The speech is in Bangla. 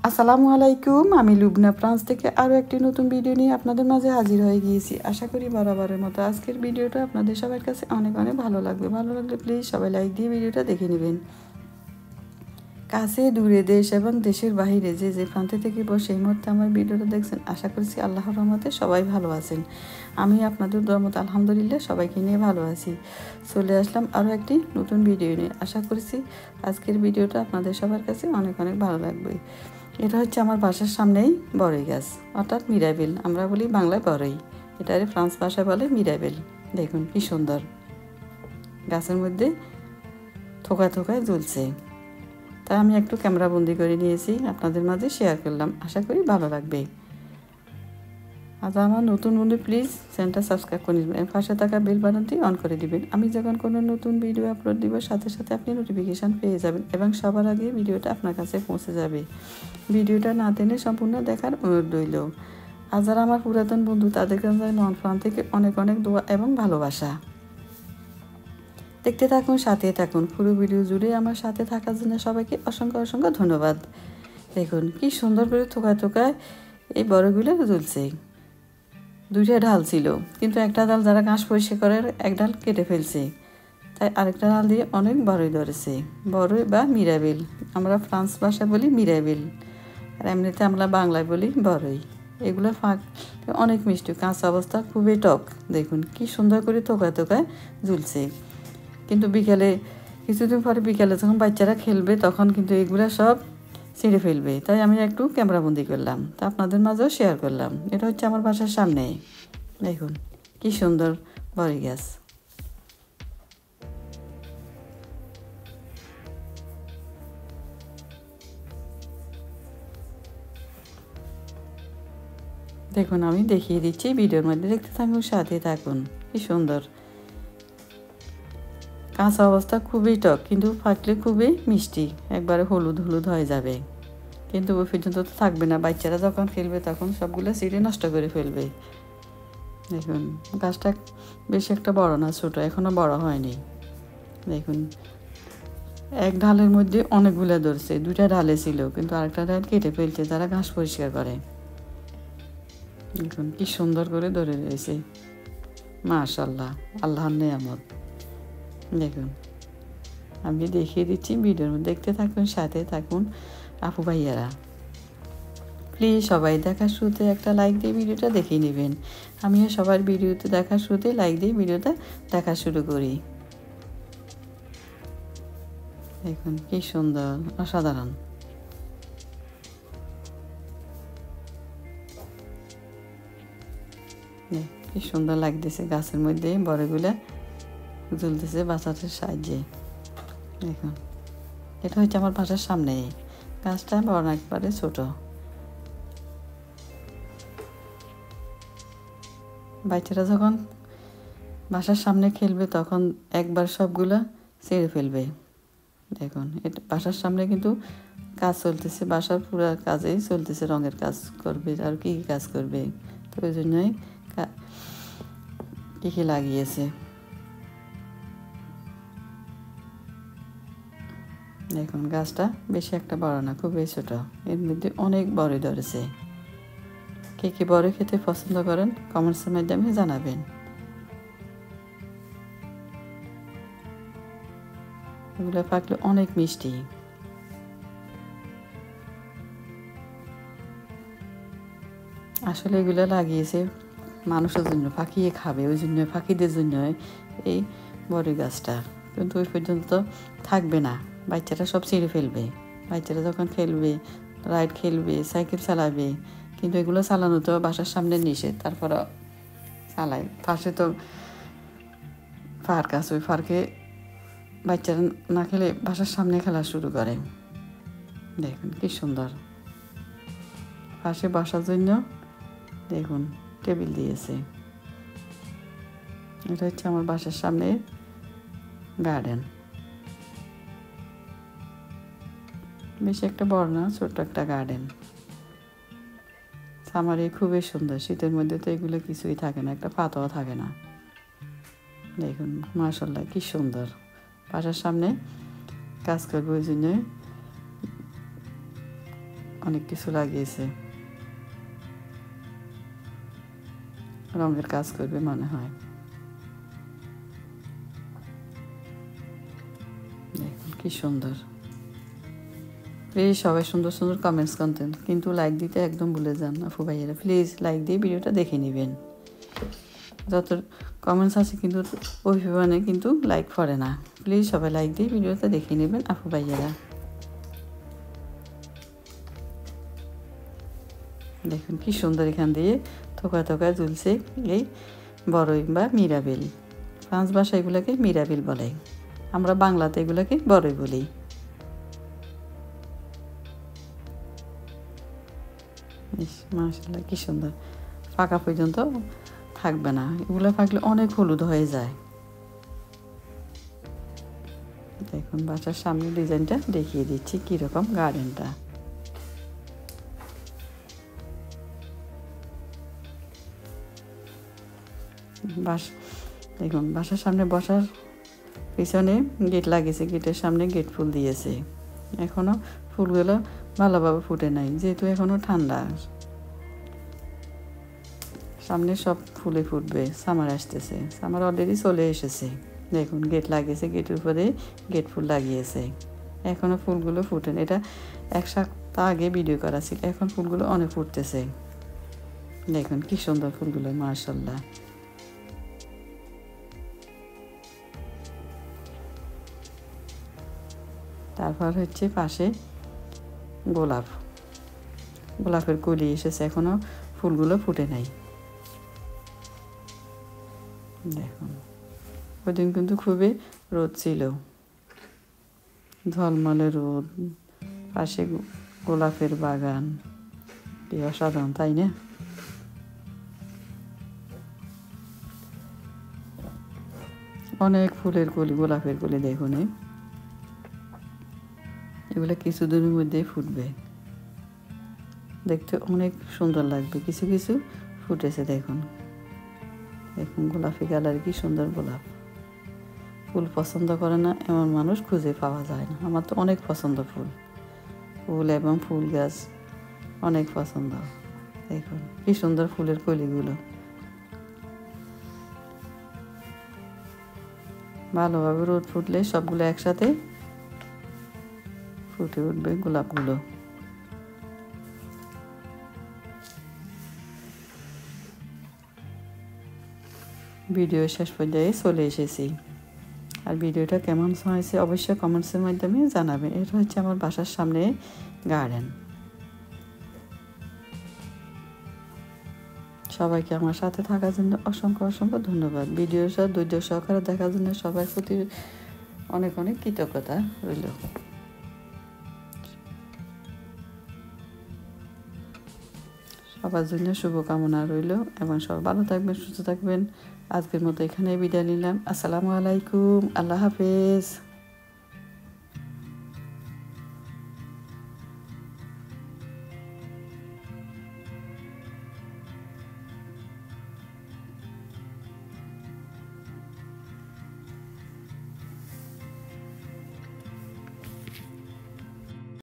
আসসালামু আলাইকুম। আমি লুবনা ফ্রান্স থেকে আরও একটি নতুন ভিডিও নিয়ে আপনাদের মাঝে হাজির হয়ে গিয়েছি। আশা করি বরাবরের মতো আজকের ভিডিওটা আপনাদের সবার কাছে অনেক অনেক ভালো লাগবে। ভালো লাগলে প্লিজ সবাই লাইক দিয়ে ভিডিওটা দেখে নেবেন। কাছে দূরে দেশ এবং দেশের বাইরে যে যে প্রান্তে থেকে বসে এই মুহূর্তে আমার ভিডিওটা দেখছেন, আশা করছি আল্লাহর রহমতে সবাই ভালো আছেন। আমি আপনাদের রহমতে আলহামদুলিল্লাহ সবাইকে নিয়ে ভালো আছি। চলে আসলাম আরও একটি নতুন ভিডিও নিয়ে। আশা করছি আজকের ভিডিওটা আপনাদের সবার কাছে অনেক অনেক ভালো লাগবে। এটা হচ্ছে আমার বাসার সামনেই বড়ই গাছ, অর্থাৎ মিরাবেল। আমরা বলি বাংলায় বড়ই, এটারে ফ্রান্স ভাষায় বলে মিরাবেল। দেখুন কি সুন্দর, গাছের মধ্যে থোকা থোকায় ঝুলছে। তাই আমি একটু ক্যামেরা বন্দি করে নিয়েছি, আপনাদের মাঝে শেয়ার করলাম। আশা করি ভালো লাগবে। আজ আমার নতুন বন্ধু প্লিজ চ্যানেলটা সাবস্ক্রাইব করে নেবেন, পাশে থাকা বেল বাটনটি অন করে দিবেন। আমি যখন কোনো নতুন ভিডিও আপলোড দিব সাথে সাথে আপনি নোটিফিকেশান পেয়ে যাবেন এবং সবার আগে ভিডিওটা আপনার কাছে পৌঁছে যাবে। ভিডিওটা না টেনে সম্পূর্ণ দেখার অনুরোধ রইল। আর যারা আমার পুরাতন বন্ধু তাদের কাছে নন ফ্রান্স থেকে অনেক অনেক দোয়া এবং ভালোবাসা। দেখতে থাকুন, সাথে থাকুন। পুরো ভিডিও জুড়ে আমার সাথে থাকার জন্য সবাইকে অসংখ্য অসংখ্য ধন্যবাদ। দেখুন কি সুন্দর করে থোকায় থোকায় এই বড়গুলো ঝুলছে। দুইটা ঢাল ছিল, কিন্তু একটা ডাল যারা ঘাস পরিষ্কার করে এক ডাল কেটে ফেলছে, তাই আরেকটা ডাল দিয়ে অনেক বড়ই ধরেছে। বড়ই বা মিরাবেল, আমরা ফ্রান্স ভাষায় বলি মিরাবেল, আর এমনিতে আমরা বাংলায় বলি বড়ই। এগুলো ফাঁক অনেক মিষ্টি, কাঁচা অবস্থা খুবই টক। দেখুন কি সুন্দর করে থোকায় থোকায় ঝুলছে। কিন্তু বিকালে কিছুদিন পরে বিকালে যখন বাচ্চারা খেলবে তখন কিন্তু এগুলো সব ছিঁড়ে ফেলবে, তাই আমি একটু ক্যামেরাবন্দি করলাম, তা আপনাদের মাঝেও শেয়ার করলাম। এটা হচ্ছে আমার বাসার সামনে। দেখুন কি সুন্দর বড়ই গাছ। দেখুন আমি দেখিয়ে দিচ্ছি, ভিডিওর মধ্যে দেখতে থাকুন, সাথে থাকুন। কি সুন্দর, কাঁচা অবস্থা খুবই টক, কিন্তু ফাটলে খুবই মিষ্টি, একবারে হলুদ হলুদ হয়ে যাবে। কিন্তু ওই পর্যন্ত তো থাকবে না, বাচ্চারা যখন খেলবে তখন সবগুলো ছিঁড়ে নষ্ট করে ফেলবে। দেখুন গাছটা বেশি একটা বড় না, ছোট, এখনো বড় হয়নি। দেখুন এক ঢালের মধ্যে অনেকগুলো ধরছে, দুইটা ঢালে ছিল, কিন্তু আরেকটা ঢাল কেটে ফেলছে যারা ঘাস পরিষ্কার করে। দেখুন কি সুন্দর করে ধরে রয়েছে, মাশাআল্লাহ, আল্লাহর নেয়ামত। দেখুন আমি দেখিয়ে দিচ্ছি, ভিডিওর মধ্যে দেখতে থাকুন, সাথে থাকুন আপু ভাইয়ারা। প্লিজ সবাই দেখার শুরুতে একটা লাইক দিয়ে ভিডিওটা দেখে নেবেন। আমিও সবার ভিডিওতে দেখার শুরুতে লাইক দিয়ে ভিডিওটা দেখা শুরু করি। দেখুন কি সুন্দর, অসাধারণ। কি সুন্দর লাগতেছে, গাছের মধ্যে বড়গুলা ঝুলতেছে বাচ্চাটার সাহায্যে। দেখুন এটা হচ্ছে আমার বাসার সামনে, গাছটা বড় একবারে ছোট। বাচ্চারা যখন বাসার সামনে খেলবে তখন একবার সবগুলা ছেড়ে ফেলবে। দেখুন এটা বাসার সামনে কিন্তু কাজ চলতেছে, বাসার পুরো কাজেই চলতেছে, রঙের কাজ করবে আর কী কী কাজ করবে, তো ওই জন্যই কী কী লাগিয়েছে। দেখুন গাছটা বেশি একটা বড় না, খুবই ছোট, এর মধ্যে অনেক বড়ই ধরেছে। কে কে বড় খেতে পছন্দ করেন কমেন্টসের মাধ্যমে জানাবেন। এগুলো পাকলে অনেক মিষ্টি। আসলে এগুলো লাগিয়েছে মানুষের জন্য, পাখিয়ে খাবে, ওই জন্য পাখিদের জন্য এই বড়ই গাছটা, কিন্তু ওই পর্যন্ত থাকবে না, বাচ্চারা সব ছিঁড়ে ফেলবে। বাচ্চারা যখন খেলবে, রাইড খেলবে, সাইকেল চালাবে, কিন্তু এগুলো চালানো তো বাসার সামনে নিষেধ, তারপর চালায়। পাশে তো পার্ক আছে, ওই পার্কে বাচ্চারা না খেলে বাসার সামনে খেলা শুরু করে। দেখুন কি সুন্দর, পাশে বসার জন্য দেখুন টেবিল দিয়েছে। এটা হচ্ছে আমার বাসার সামনে গার্ডেন, বেশি একটা বড় না, ছোট্ট একটা গার্ডেন। সামারে খুবই সুন্দর, শীতের মধ্যে তো এগুলো কিছুই থাকে না, একটা পাতাও থাকে না। দেখুন মাশাআল্লাহ কি সুন্দর, বাসার সামনে কাজ করবে ওই জন্য অনেক কিছু লাগিয়েছে, রঙের কাজ করবে মনে হয়। দেখুন কি সুন্দর। প্লিজ সবাই সুন্দর সুন্দর কমেন্টস করতেন, কিন্তু লাইক দিতে একদম ভুলে যান আপু ভাইয়েরা। প্লিজ লাইক দিয়ে ভিডিওটা দেখে নেবেন। যত কমেন্টস আছে কিন্তু ওই পরিমাণে কিন্তু লাইক করে না। প্লিজ সবাই লাইক দিয়ে ভিডিওটা দেখে নেবেন আপু ভাইয়েরা। দেখুন কি সুন্দর, এখান দিয়ে থোকা থোকা ঝুলছে এই বড়ই বা মিরাবেল। ফ্রান্স ভাষা এগুলোকে মিরাবেল বলে, আমরা বাংলাতে এগুলোকে বড়ই বলি। মাশাআল্লাহ কি সুন্দর, ফাঁকা পর্যন্ত থাকবে না, এগুলো থাকলে অনেক হলুদ হয়ে যায়। দেখুন বাসার সামনে ডিজাইনটা দেখিয়ে দিচ্ছি কীরকম গার্ডেনটা। দেখুন বাসার সামনে বসার পিছনে গেট লাগিয়েছে, গেটের সামনে গেট ফুল দিয়েছে। এখনও ফুলগুলো ভালোভাবে ফুটে নাই, যেহেতু এখনও ঠান্ডা। সামনে সব ফুলে ফুটবে, সামার আসতেছে, সামার অলরেডি চলে এসেছে। দেখুন গেট লাগিয়েছে, গেটের উপরে গেট ফুল লাগিয়েছে। এখনও ফুলগুলো ফুটেন, এটা এক সপ্তাহ আগে ভিডিও করা ছিল, এখন ফুলগুলো অনেক ফুটতেছে। দেখুন কি সুন্দর ফুলগুলো, মাশাআল্লাহ। তারপর হচ্ছে পাশে গোলাপের কলি এসেছে, এখনও ফুলগুলো ফুটে নাই। দেখুন ওইদিন কিন্তু খুবই রোদ ছিল, ঝলমলে রোদ, পাশে গোলাপের বাগান, কি অসাধারণ তাই না? অনেক ফুলের কলি, গোলাপের কলি। দেখুন এগুলো কিছুদিনের মধ্যেই ফুটবে, দেখতে অনেক সুন্দর লাগবে। কিছু কিছু ফুটেছে দেখুন, দেখুন গোলাপি কালার, কি সুন্দর গোলাপ। ফুল পছন্দ করে না এমন মানুষ খুঁজে পাওয়া যায় না। আমার তো অনেক পছন্দ ফুল এবং ফুল গাছ অনেক পছন্দ। দেখুন কি সুন্দর ফুলের কলিগুলো, ভালোভাবে রোদ ফুটলে সবগুলো একসাথে ফুটে উঠবে গোলাপগুলো। ভিডিও শেষ পর্যায়ে চলে এসেছি, আর ভিডিওটা কেমন হয়েছে অবশ্যই কমেন্টসের মাধ্যমে জানাবেন। এটা হচ্ছে আমার বাসার সামনে গার্ডেন। সবাইকে আমার সাথে থাকার জন্য অসংখ্য অসংখ্য ধন্যবাদ। ভিডিওটা ধৈর্য সহকারে দেখার জন্য সবার প্রতি অনেক অনেক কৃতজ্ঞতা রইল। সবার জন্য শুভকামনা রইল এবং সব ভালো থাকবেন, সুস্থ থাকবেন। আজকের মতো এখানে বিদায় নিলাম। আসসালামু আলাইকুম, আল্লাহ হাফেজ।